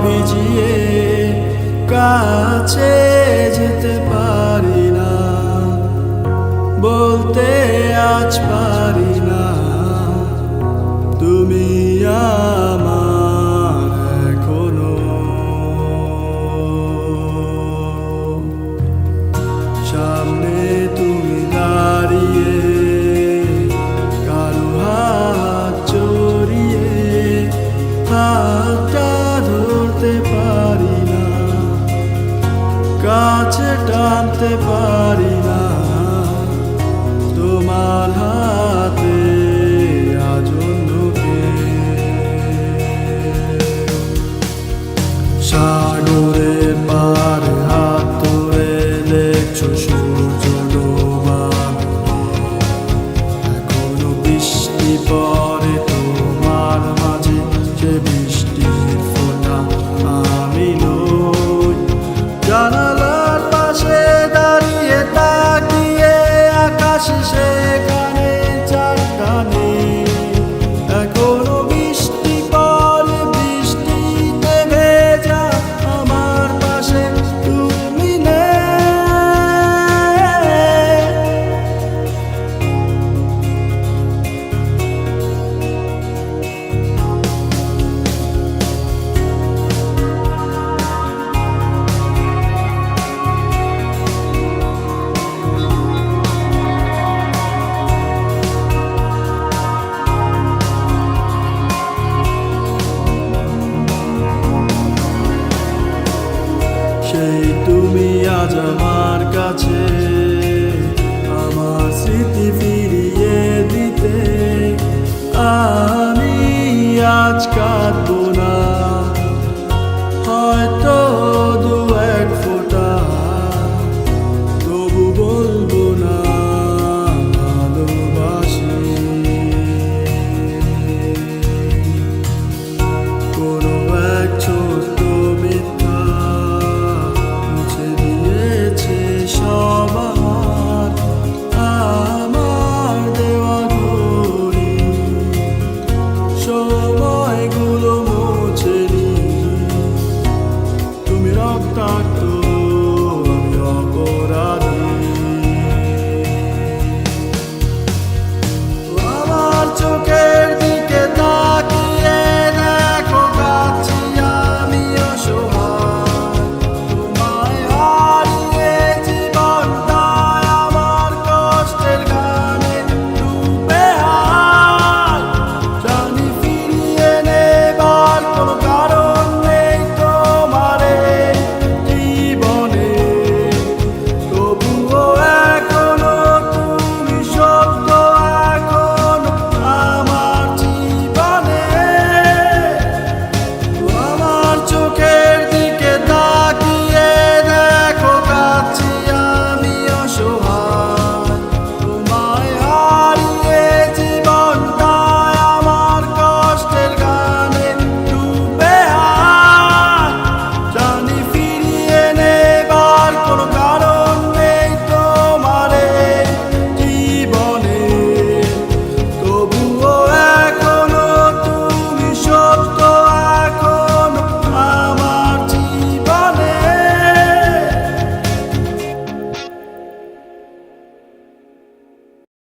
ভিজিয়ে কাছে যেতে পারি না, বলতে আজ পারি না তুমি আমার এখনো। সামনে তুমি দাঁড়িয়ে কারো হাত জড়িয়ে হাতটা ধরতে পারি না, কাছে টানতে পারি না তোমার হাতে আজন্যকে। সাগরের পারে হাত ধরে দেখছো সূর্য ডোবা, এখনো বৃষ্টি পড়ে তোমার মাঝে, যে বৃষ্টির ফোঁটা আমি নই। জানালার পাশে দাঁড়িয়ে তাকিয়ে আকাশ সেখানে চারটা নেই, এখনো বৃষ্টি পড়ে বৃষ্টিতে ভেজা আমার পাশে তুমি নেই। সেই তুমি আজ আমার কাছে, আমার স্মৃতি ফিরিয়ে দিতে। আমি আজ কাঁদবো না, হয়তো দু এক ফোঁটা, তবু বলবো না ভালোবাসি। কোনো এক ছোট্ট মিথ্যা মুছে দিয়েছে সব আমার দেওয়া ঘড়ি, সময়গুলো মোছেনি তুমি রক্তাক্ত